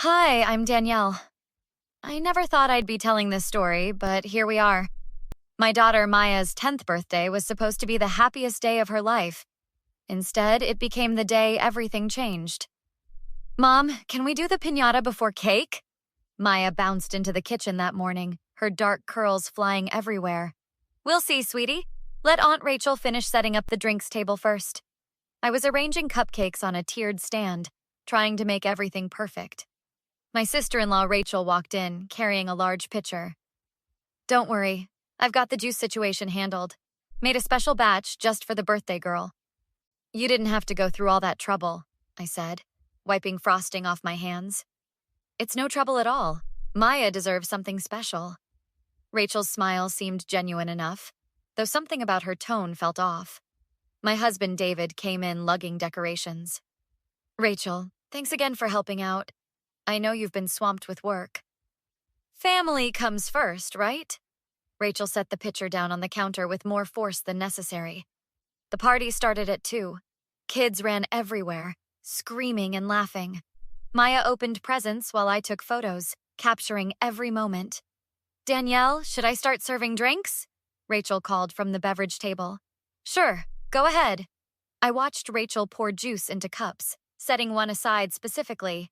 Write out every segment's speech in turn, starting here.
Hi, I'm Danielle. I never thought I'd be telling this story, but here we are. My daughter Maya's 10th birthday was supposed to be the happiest day of her life. Instead, it became the day everything changed. Mom, can we do the piñata before cake? Maya bounced into the kitchen that morning, her dark curls flying everywhere. We'll see, sweetie. Let Aunt Rachel finish setting up the drinks table first. I was arranging cupcakes on a tiered stand, trying to make everything perfect. My sister-in-law Rachel walked in, carrying a large pitcher. Don't worry, I've got the juice situation handled. Made a special batch just for the birthday girl. You didn't have to go through all that trouble, I said, wiping frosting off my hands. It's no trouble at all. Maya deserves something special. Rachel's smile seemed genuine enough, though something about her tone felt off. My husband David came in lugging decorations. Rachel, thanks again for helping out. I know you've been swamped with work. Family comes first, right? Rachel set the pitcher down on the counter with more force than necessary. The party started at 2. Kids ran everywhere, screaming and laughing. Maya opened presents while I took photos, capturing every moment. Danielle, should I start serving drinks? Rachel called from the beverage table. Sure, go ahead. I watched Rachel pour juice into cups, setting one aside specifically.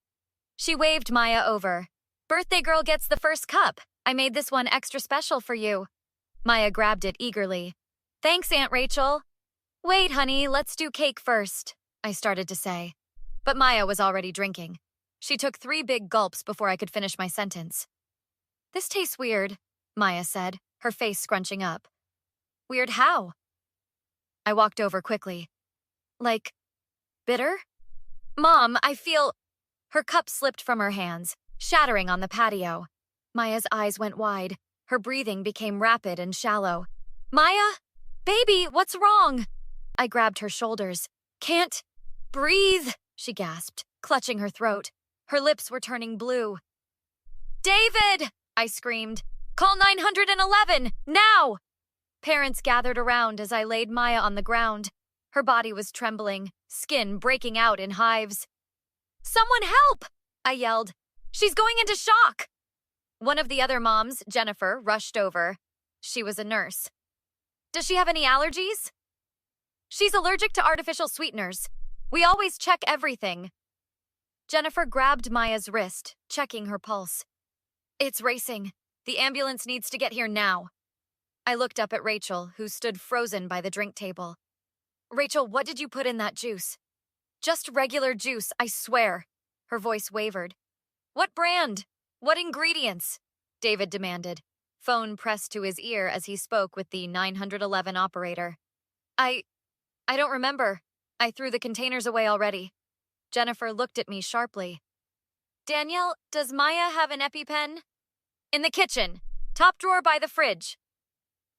She waved Maya over. Birthday girl gets the first cup. I made this one extra special for you. Maya grabbed it eagerly. Thanks, Aunt Rachel. Wait, honey, let's do cake first, I started to say. But Maya was already drinking. She took 3 big gulps before I could finish my sentence. This tastes weird, Maya said, her face scrunching up. Weird how? I walked over quickly. Like, bitter? Mom, I feel... Her cup slipped from her hands, shattering on the patio. Maya's eyes went wide. Her breathing became rapid and shallow. Maya? Baby, what's wrong? I grabbed her shoulders. Can't breathe, she gasped, clutching her throat. Her lips were turning blue. David! I screamed. Call 911, now! Parents gathered around as I laid Maya on the ground. Her body was trembling, skin breaking out in hives. Someone help! I yelled. She's going into shock! One of the other moms, Jennifer, rushed over. She was a nurse. Does she have any allergies? She's allergic to artificial sweeteners. We always check everything. Jennifer grabbed Maya's wrist, checking her pulse. It's racing. The ambulance needs to get here now. I looked up at Rachel, who stood frozen by the drink table. Rachel, what did you put in that juice? Just regular juice, I swear. Her voice wavered. What brand? What ingredients? David demanded. Phone pressed to his ear as he spoke with the 911 operator. I don't remember. I threw the containers away already. Jennifer looked at me sharply. Danielle, does Maya have an EpiPen? In the kitchen. Top drawer by the fridge.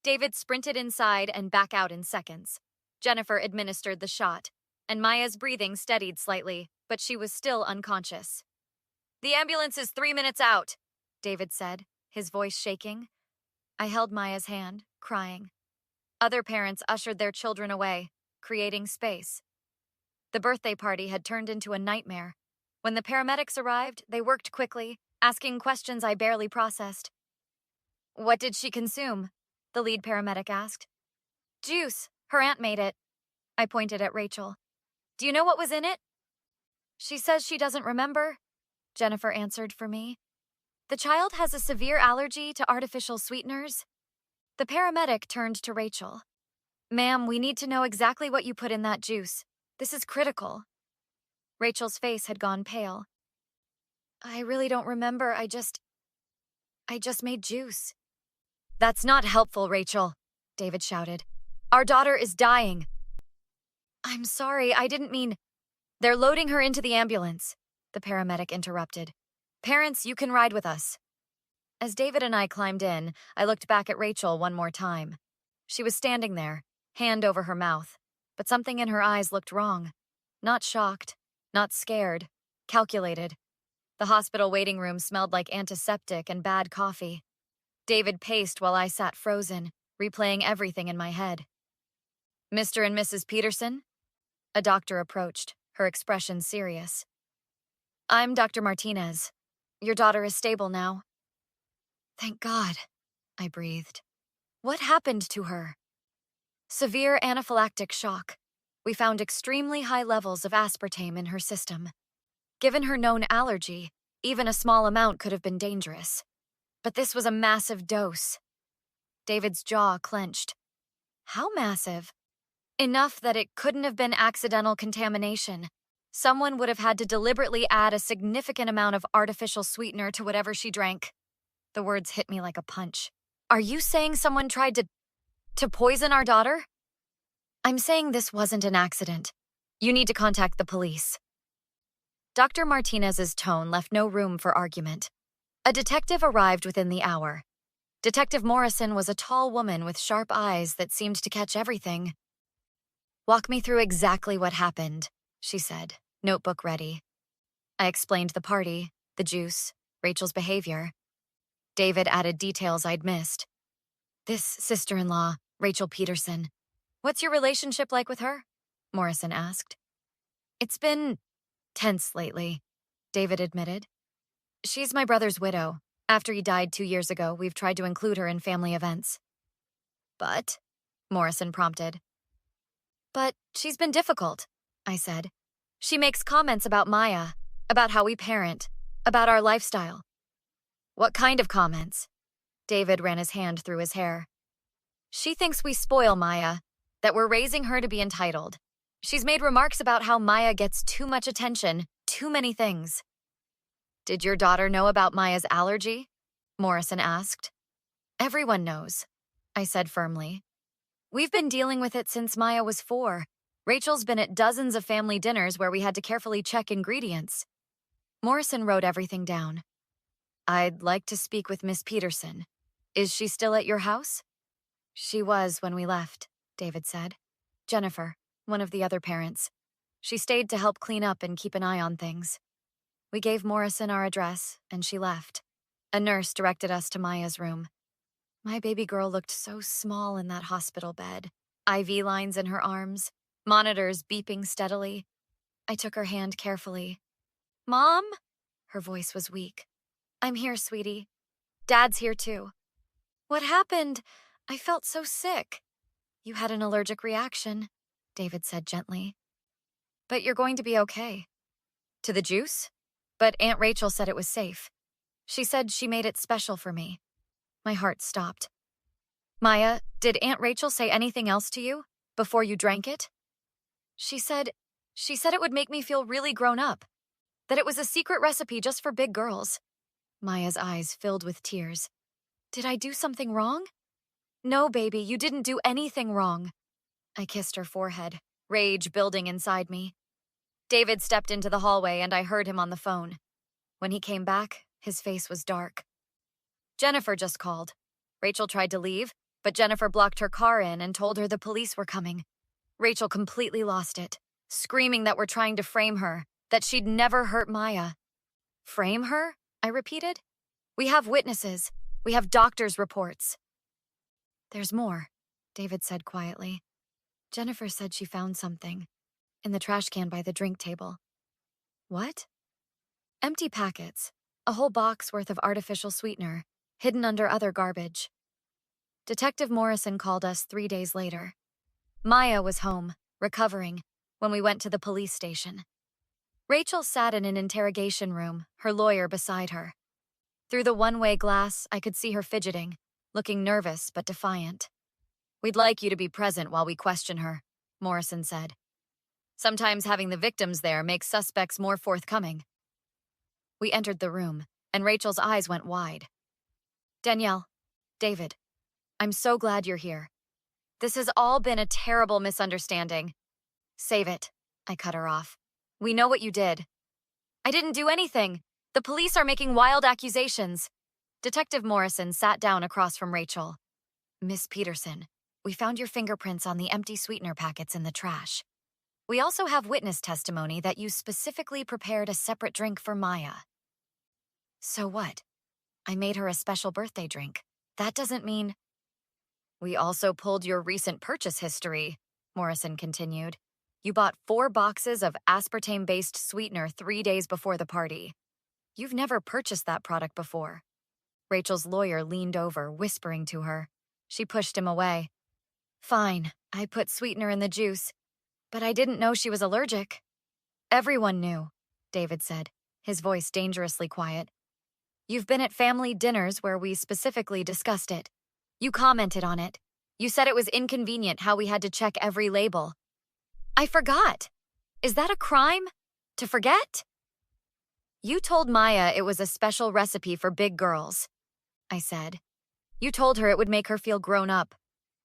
David sprinted inside and back out in seconds. Jennifer administered the shot, and Maya's breathing steadied slightly, but she was still unconscious. The ambulance is 3 minutes out, David said, his voice shaking. I held Maya's hand, crying. Other parents ushered their children away, creating space. The birthday party had turned into a nightmare. When the paramedics arrived, they worked quickly, asking questions I barely processed. What did she consume? The lead paramedic asked. Juice. Her aunt made it. I pointed at Rachel. Do you know what was in it? She says she doesn't remember, Jennifer answered for me. The child has a severe allergy to artificial sweeteners. The paramedic turned to Rachel. Ma'am, we need to know exactly what you put in that juice. This is critical. Rachel's face had gone pale. I really don't remember. I just made juice. That's not helpful, Rachel, David shouted. Our daughter is dying. I'm sorry, I didn't mean... They're loading her into the ambulance, the paramedic interrupted. Parents, you can ride with us. As David and I climbed in, I looked back at Rachel one more time. She was standing there, hand over her mouth, but something in her eyes looked wrong. Not shocked, not scared, calculated. The hospital waiting room smelled like antiseptic and bad coffee. David paced while I sat frozen, replaying everything in my head. Mr. and Mrs. Peterson? A doctor approached, her expression serious. I'm Dr. Martinez. Your daughter is stable now." "Thank God," I breathed. "What happened to her?" "Severe anaphylactic shock. We found extremely high levels of aspartame in her system. Given her known allergy, even a small amount could have been dangerous. But this was a massive dose." David's jaw clenched. "How massive?" "Enough that it couldn't have been accidental contamination. Someone would have had to deliberately add a significant amount of artificial sweetener to whatever she drank." The words hit me like a punch. "Are you saying someone tried to poison our daughter?" "I'm saying this wasn't an accident. You need to contact the police." Dr. Martinez's tone left no room for argument. A detective arrived within the hour. Detective Morrison was a tall woman with sharp eyes that seemed to catch everything. "Walk me through exactly what happened," she said, notebook ready. I explained the party, the juice, Rachel's behavior. David added details I'd missed. "This sister-in-law, Rachel Peterson. What's your relationship like with her?" Morrison asked. "It's been tense lately," David admitted. "She's my brother's widow. After he died 2 years ago, we've tried to include her in family events." "But?" Morrison prompted. "But she's been difficult," I said. "She makes comments about Maya, about how we parent, about our lifestyle." "What kind of comments?" David ran his hand through his hair. "She thinks we spoil Maya, that we're raising her to be entitled. She's made remarks about how Maya gets too much attention, too many things." "Did your daughter know about Maya's allergy?" Morrison asked. "Everyone knows," I said firmly. "We've been dealing with it since Maya was 4. Rachel's been at dozens of family dinners where we had to carefully check ingredients." Morrison wrote everything down. "I'd like to speak with Miss Peterson. Is she still at your house?" "She was when we left," David said. "Jennifer, one of the other parents. She stayed to help clean up and keep an eye on things. We gave Morrison our address, and she left. A nurse directed us to Maya's room. My baby girl looked so small in that hospital bed. IV lines in her arms, monitors beeping steadily. I took her hand carefully. "Mom?" Her voice was weak. "I'm here, sweetie. Dad's here too." "What happened? I felt so sick." "You had an allergic reaction," David said gently. "But you're going to be okay." "To the juice?" "But Aunt Rachel said it was safe. She said she made it special for me." My heart stopped. "Maya, did Aunt Rachel say anything else to you before you drank it?" She said it would make me feel really grown up. That it was a secret recipe just for big girls." Maya's eyes filled with tears. "Did I do something wrong?" "No, baby, you didn't do anything wrong." I kissed her forehead, rage building inside me. David stepped into the hallway and I heard him on the phone. When he came back, his face was dark. "Jennifer just called. Rachel tried to leave, but Jennifer blocked her car in and told her the police were coming. Rachel completely lost it, screaming that we're trying to frame her, that she'd never hurt Maya." "Frame her?" I repeated. "We have witnesses. We have doctors' reports." "There's more," David said quietly. "Jennifer said she found something in the trash can by the drink table." "What?" "Empty packets. A whole box worth of artificial sweetener, hidden under other garbage." Detective Morrison called us 3 days later. Maya was home, recovering, when we went to the police station. Rachel sat in an interrogation room, her lawyer beside her. Through the one-way glass, I could see her fidgeting, looking nervous but defiant. "We'd like you to be present while we question her," Morrison said. "Sometimes having the victims there makes suspects more forthcoming." We entered the room, and Rachel's eyes went wide. "Danielle, David, I'm so glad you're here. This has all been a terrible misunderstanding." "Save it," I cut her off. "We know what you did." "I didn't do anything. The police are making wild accusations." Detective Morrison sat down across from Rachel. "Miss Peterson, we found your fingerprints on the empty sweetener packets in the trash. We also have witness testimony that you specifically prepared a separate drink for Maya." "So what? I made her a special birthday drink. That doesn't mean—" "We also pulled your recent purchase history," Morrison continued. "You bought 4 boxes of aspartame-based sweetener 3 days before the party. You've never purchased that product before. Rachel's lawyer leaned over, whispering to her. She pushed him away. Fine, I put sweetener in the juice, but I didn't know she was allergic. Everyone knew, David said, his voice dangerously quiet. You've been at family dinners where we specifically discussed it. You commented on it. You said it was inconvenient how we had to check every label. I forgot. Is that a crime? To forget? You told Maya it was a special recipe for big girls, I said. You told her it would make her feel grown up.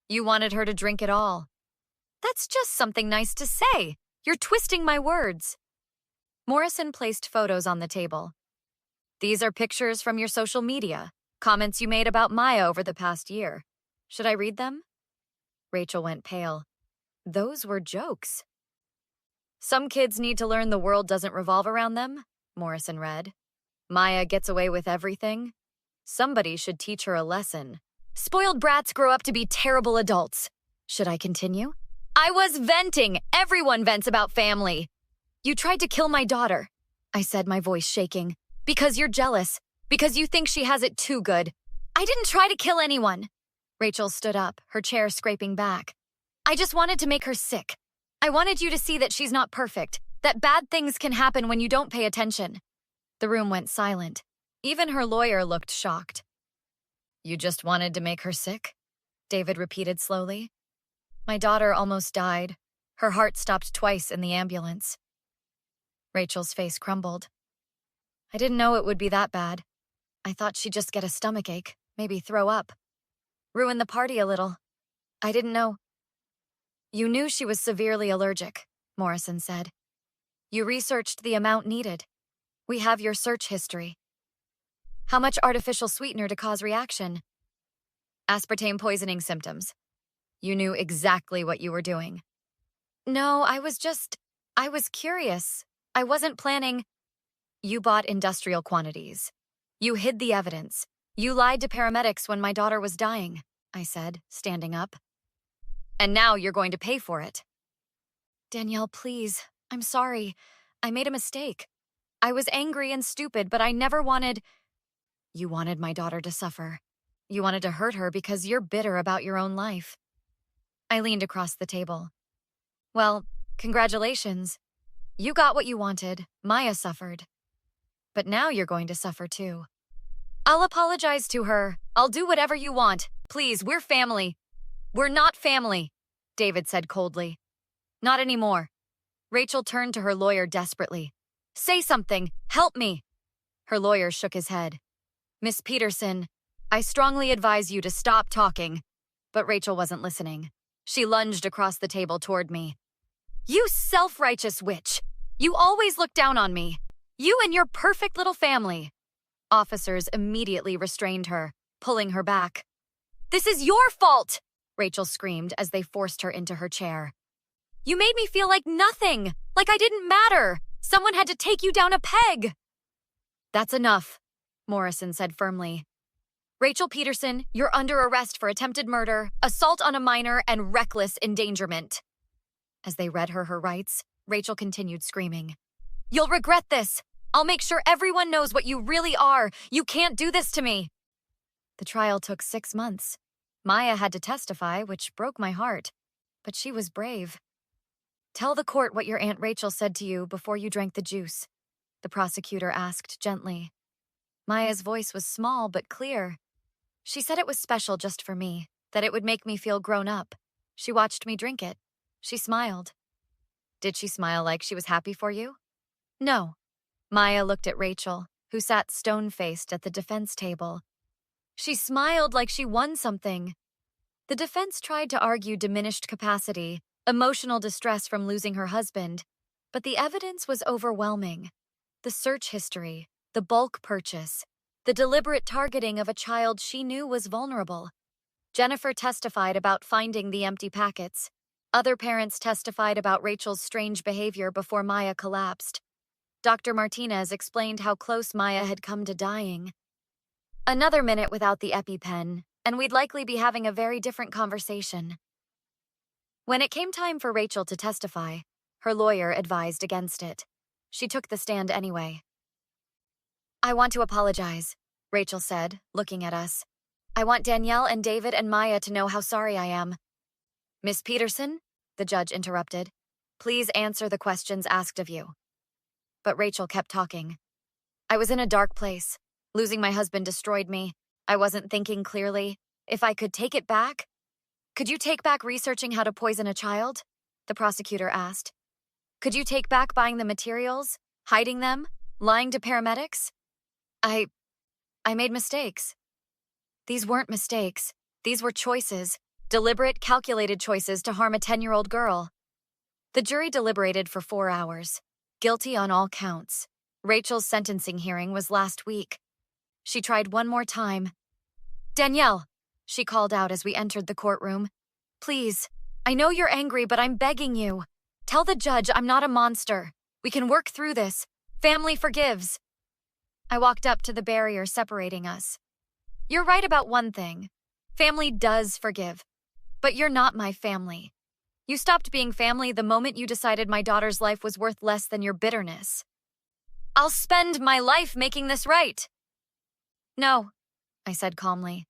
You wanted her to drink it all. That's just something nice to say. You're twisting my words. Morrison placed photos on the table. These are pictures from your social media, comments you made about Maya over the past year. Should I read them? Rachel went pale. Those were jokes. Some kids need to learn the world doesn't revolve around them, Morrison read. Maya gets away with everything. Somebody should teach her a lesson. Spoiled brats grow up to be terrible adults. Should I continue? I was venting. Everyone vents about family. You tried to kill my daughter, I said, my voice shaking. Because you're jealous. Because you think she has it too good. I didn't try to kill anyone. Rachel stood up, her chair scraping back. I just wanted to make her sick. I wanted you to see that she's not perfect, that bad things can happen when you don't pay attention. The room went silent. Even her lawyer looked shocked. You just wanted to make her sick? David repeated slowly. My daughter almost died. Her heart stopped twice in the ambulance. Rachel's face crumbled. I didn't know it would be that bad. I thought she'd just get a stomachache, maybe throw up. Ruin the party a little. I didn't know. You knew she was severely allergic, Morrison said. You researched the amount needed. We have your search history. How much artificial sweetener to cause reaction? Aspartame poisoning symptoms. You knew exactly what you were doing. No, I was curious. I wasn't planning. You bought industrial quantities. You hid the evidence. You lied to paramedics when my daughter was dying, I said, standing up. And now you're going to pay for it. Danielle, please. I'm sorry. I made a mistake. I was angry and stupid, but I never wanted... You wanted my daughter to suffer. You wanted to hurt her because you're bitter about your own life. I leaned across the table. Well, congratulations. You got what you wanted. Maya suffered. But now you're going to suffer too. I'll apologize to her. I'll do whatever you want. Please, we're family. We're not family, David said coldly. Not anymore. Rachel turned to her lawyer desperately. Say something. Help me. Her lawyer shook his head. Miss Peterson, I strongly advise you to stop talking. But Rachel wasn't listening. She lunged across the table toward me. You self-righteous witch. You always look down on me. You and your perfect little family. Officers immediately restrained her, pulling her back. This is your fault, Rachel screamed as they forced her into her chair. You made me feel like nothing, like I didn't matter. Someone had to take you down a peg. That's enough, Morrison said firmly. Rachel Peterson, you're under arrest for attempted murder, assault on a minor, and reckless endangerment. As they read her rights, Rachel continued screaming. You'll regret this. I'll make sure everyone knows what you really are. You can't do this to me. The trial took 6 months. Maya had to testify, which broke my heart. But she was brave. Tell the court what your Aunt Rachel said to you before you drank the juice, the prosecutor asked gently. Maya's voice was small but clear. She said it was special just for me, that it would make me feel grown up. She watched me drink it. She smiled. Did she smile like she was happy for you? No. Maya looked at Rachel, who sat stone-faced at the defense table. She smiled like she won something. The defense tried to argue diminished capacity, emotional distress from losing her husband, but the evidence was overwhelming. The search history, the bulk purchase, the deliberate targeting of a child she knew was vulnerable. Jennifer testified about finding the empty packets. Other parents testified about Rachel's strange behavior before Maya collapsed. Dr. Martinez explained how close Maya had come to dying. Another minute without the EpiPen, and we'd likely be having a very different conversation. When it came time for Rachel to testify, her lawyer advised against it. She took the stand anyway. I want to apologize, Rachel said, looking at us. I want Danielle and David and Maya to know how sorry I am. Miss Peterson, the judge interrupted, please answer the questions asked of you. But Rachel kept talking. I was in a dark place. Losing my husband destroyed me. I wasn't thinking clearly. If I could take it back? Could you take back researching how to poison a child? The prosecutor asked. Could you take back buying the materials, hiding them, lying to paramedics? I made mistakes. These weren't mistakes. These were choices, deliberate, calculated choices to harm a 10-year-old girl. The jury deliberated for 4 hours, guilty on all counts. Rachel's sentencing hearing was last week. She tried one more time. Danielle, she called out as we entered the courtroom. Please, I know you're angry, but I'm begging you. Tell the judge I'm not a monster. We can work through this. Family forgives. I walked up to the barrier separating us. You're right about one thing. Family does forgive. But you're not my family. You stopped being family the moment you decided my daughter's life was worth less than your bitterness. I'll spend my life making this right. No, I said calmly.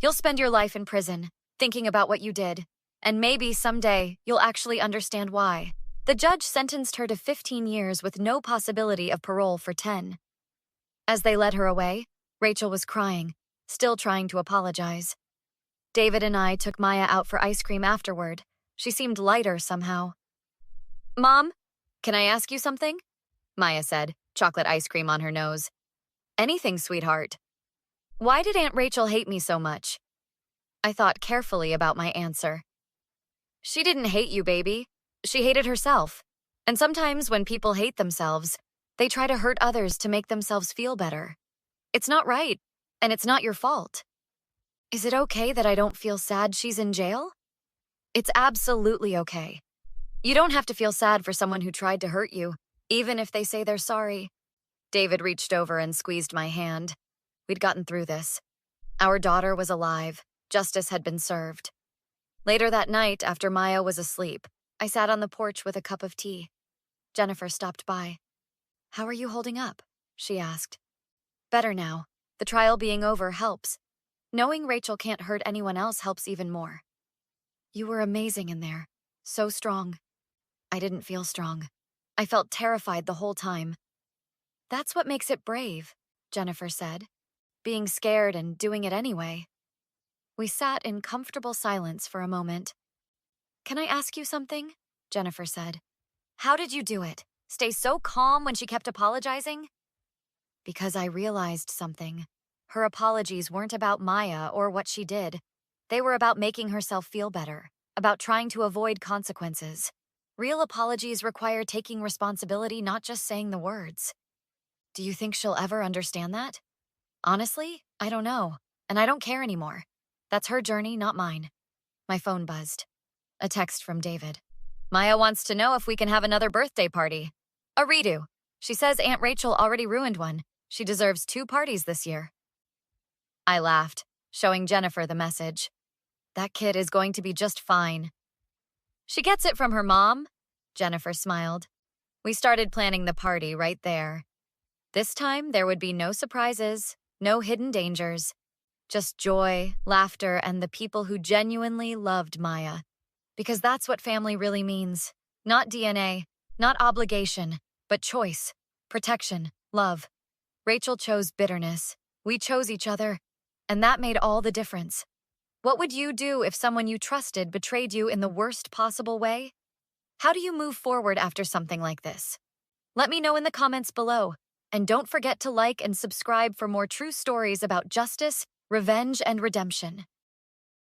You'll spend your life in prison, thinking about what you did, and maybe someday you'll actually understand why. The judge sentenced her to 15 years with no possibility of parole for 10. As they led her away, Rachel was crying, still trying to apologize. David and I took Maya out for ice cream afterward. She seemed lighter somehow. Mom, can I ask you something? Maya said, chocolate ice cream on her nose. Anything, sweetheart. Why did Aunt Rachel hate me so much? I thought carefully about my answer. She didn't hate you, baby. She hated herself. And sometimes when people hate themselves, they try to hurt others to make themselves feel better. It's not right, and it's not your fault. Is it okay that I don't feel sad she's in jail? It's absolutely okay. You don't have to feel sad for someone who tried to hurt you, even if they say they're sorry. David reached over and squeezed my hand. We'd gotten through this. Our daughter was alive. Justice had been served. Later that night, after Maya was asleep, I sat on the porch with a cup of tea. Jennifer stopped by. How are you holding up? She asked. Better now. The trial being over helps. Knowing Rachel can't hurt anyone else helps even more. You were amazing in there. So strong. I didn't feel strong. I felt terrified the whole time. That's what makes it brave, Jennifer said. Being scared and doing it anyway. We sat in comfortable silence for a moment. Can I ask you something? Jennifer said. How did you do it? Stay so calm when she kept apologizing? Because I realized something. Her apologies weren't about Maya or what she did. They were about making herself feel better, about trying to avoid consequences. Real apologies require taking responsibility, not just saying the words. Do you think she'll ever understand that? Honestly, I don't know, and I don't care anymore. That's her journey, not mine. My phone buzzed. A text from David. Maya wants to know if we can have another birthday party. A redo. She says Aunt Rachel already ruined one. She deserves 2 parties this year. I laughed, showing Jennifer the message. That kid is going to be just fine. She gets it from her mom, Jennifer smiled. We started planning the party right there. This time, there would be no surprises, no hidden dangers. Just joy, laughter, and the people who genuinely loved Maya. Because that's what family really means. Not DNA, not obligation, but choice, protection, love. Rachel chose bitterness. We chose each other. And that made all the difference. What would you do if someone you trusted betrayed you in the worst possible way? How do you move forward after something like this? Let me know in the comments below. And don't forget to like and subscribe for more true stories about justice, revenge, and redemption.